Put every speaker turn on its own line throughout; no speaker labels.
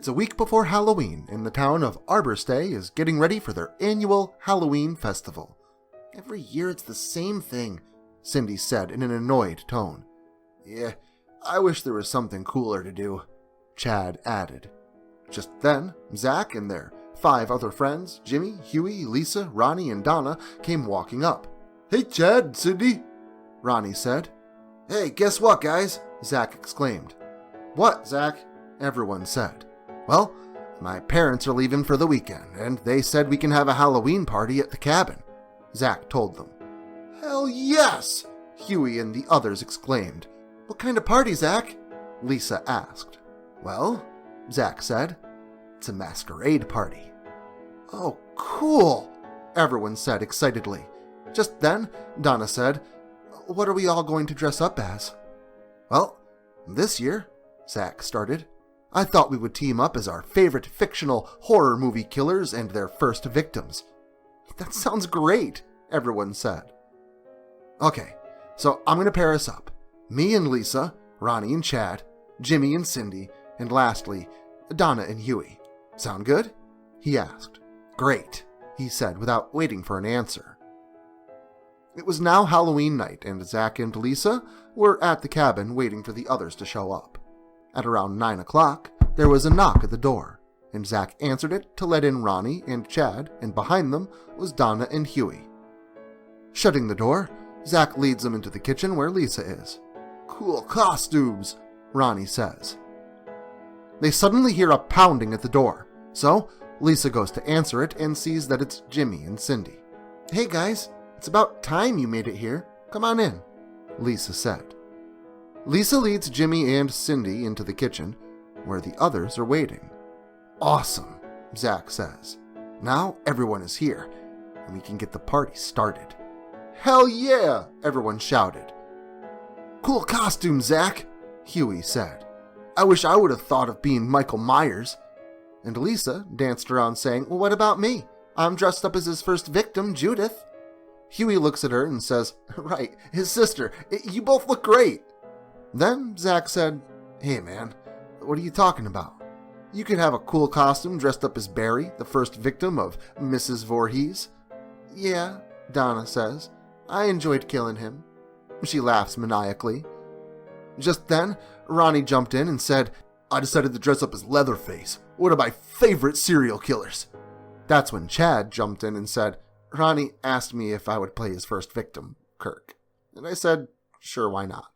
It's a week before Halloween, and the town of Arborstay is getting ready for their annual Halloween festival. Every year it's the same thing, Cindy said in an annoyed tone. Yeah, I wish there was something cooler to do, Chad added. Just then, Zach and their 5 other friends, Jimmy, Huey, Lisa, Ronnie, and Donna, came walking up. Hey, Chad, Cindy, Ronnie said. Hey, guess what, guys? Zach exclaimed. What, Zach? Everyone said. Well, my parents are leaving for the weekend, and they said we can have a Halloween party at the cabin, Zach told them. Hell yes! Huey and the others exclaimed. What kind of party, Zach? Lisa asked. Well, Zach said, it's a masquerade party. Oh, cool, everyone said excitedly. Just then, Donna said, what are we all going to dress up as? Well, this year, Zach started, I thought we would team up as our favorite fictional horror movie killers and their first victims. That sounds great, everyone said. Okay, so I'm going to pair us up. Me and Lisa, Ronnie and Chad, Jimmy and Cindy, and lastly, Donna and Huey. Sound good? He asked. Great, he said without waiting for an answer. It was now Halloween night, and Zach and Lisa were at the cabin waiting for the others to show up. At around 9 o'clock, there was a knock at the door, and Zach answered it to let in Ronnie and Chad, and behind them was Donna and Huey. Shutting the door, Zach leads them into the kitchen where Lisa is. Cool costumes, Ronnie says. They suddenly hear a pounding at the door, so Lisa goes to answer it and sees that it's Jimmy and Cindy. Hey guys, it's about time you made it here. Come on in, Lisa said. Lisa leads Jimmy and Cindy into the kitchen, where the others are waiting. Awesome, Zach says. Now everyone is here, and we can get the party started. Hell yeah, everyone shouted. Cool costume, Zach, Huey said. I wish I would have thought of being Michael Myers. And Lisa danced around saying, well, what about me? I'm dressed up as his first victim, Judith. Huey looks at her and says, right, his sister, you both look great. Then Zach said, hey man, what are you talking about? You could have a cool costume dressed up as Barry, the first victim of Mrs. Voorhees. Yeah, Donna says. I enjoyed killing him. She laughs maniacally. Just then, Ronnie jumped in and said, I decided to dress up as Leatherface, one of my favorite serial killers. That's when Chad jumped in and said, Ronnie asked me if I would play his first victim, Kirk. And I said, sure, why not?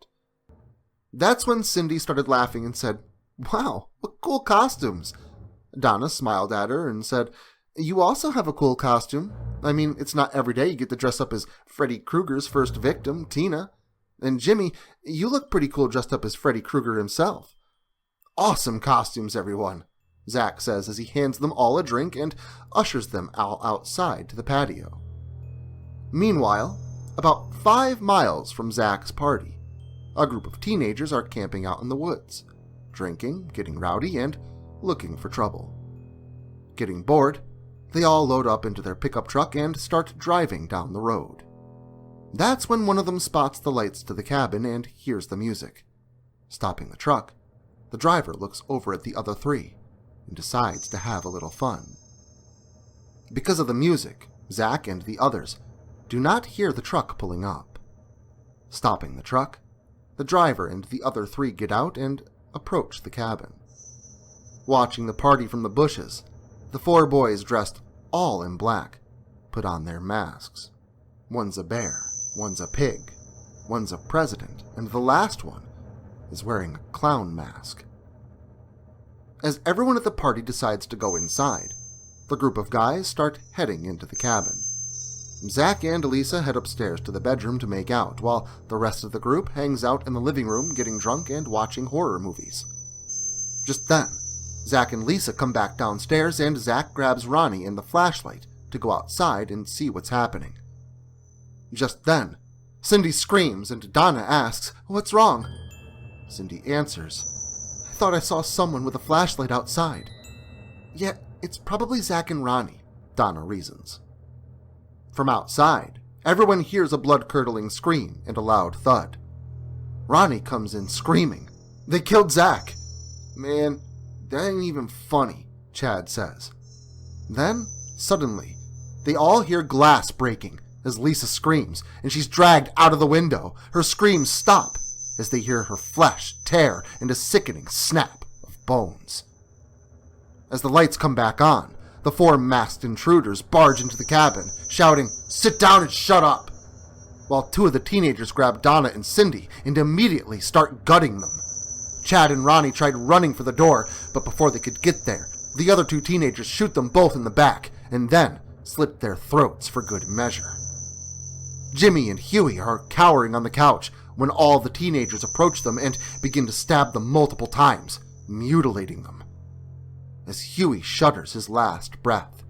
That's when Cindy started laughing and said, wow, what cool costumes. Donna smiled at her and said, you also have a cool costume. I mean, it's not every day you get to dress up as Freddy Krueger's first victim, Tina. And Jimmy, you look pretty cool dressed up as Freddy Krueger himself. Awesome costumes, everyone, Zach says as he hands them all a drink and ushers them all outside to the patio. Meanwhile, about 5 miles from Zach's party, a group of teenagers are camping out in the woods, drinking, getting rowdy, and looking for trouble. Getting bored, they all load up into their pickup truck and start driving down the road. That's when one of them spots the lights to the cabin and hears the music. Stopping the truck, the driver looks over at the other 3 and decides to have a little fun. Because of the music, Zach and the others do not hear the truck pulling up. Stopping the truck, the driver and the other 3 get out and approach the cabin. Watching the party from the bushes, the 4 boys dressed all in black put on their masks. One's a bear, one's a pig, one's a president, and the last one is wearing a clown mask. As everyone at the party decides to go inside, the group of guys start heading into the cabin. Zach and Lisa head upstairs to the bedroom to make out, while the rest of the group hangs out in the living room getting drunk and watching horror movies. Just then, Zach and Lisa come back downstairs and Zach grabs Ronnie and the flashlight to go outside and see what's happening. Just then, Cindy screams and Donna asks, what's wrong? Cindy answers, I thought I saw someone with a flashlight outside. Yeah, it's probably Zach and Ronnie, Donna reasons. From outside, everyone hears a blood-curdling scream and a loud thud. Ronnie comes in screaming, they killed Zach. Man, That ain't even funny, Chad says. Then, suddenly, they all hear glass breaking as Lisa screams, and she's dragged out of the window. Her screams stop as they hear her flesh tear into sickening snap of bones. As the lights come back on, the 4 masked intruders barge into the cabin, shouting, "Sit down and shut up!" while 2 of the teenagers grab Donna and Cindy and immediately start gutting them. Chad and Ronnie tried running for the door, but before they could get there, the other 2 teenagers shoot them both in the back and then slit their throats for good measure. Jimmy and Huey are cowering on the couch when all the teenagers approach them and begin to stab them multiple times, mutilating them. As Huey shudders his last breath,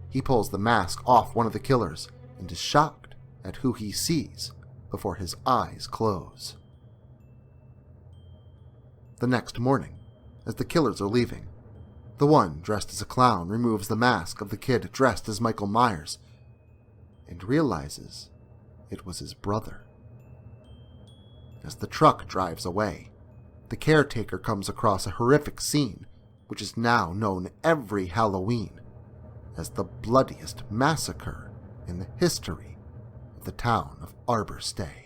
he pulls the mask off one of the killers and is shocked at who he sees before his eyes close. The next morning, as the killers are leaving, the one dressed as a clown removes the mask of the kid dressed as Michael Myers and realizes it was his brother. As the truck drives away, the caretaker comes across a horrific scene which is now known every Halloween as the bloodiest massacre in the history of the town of Arbor Stay.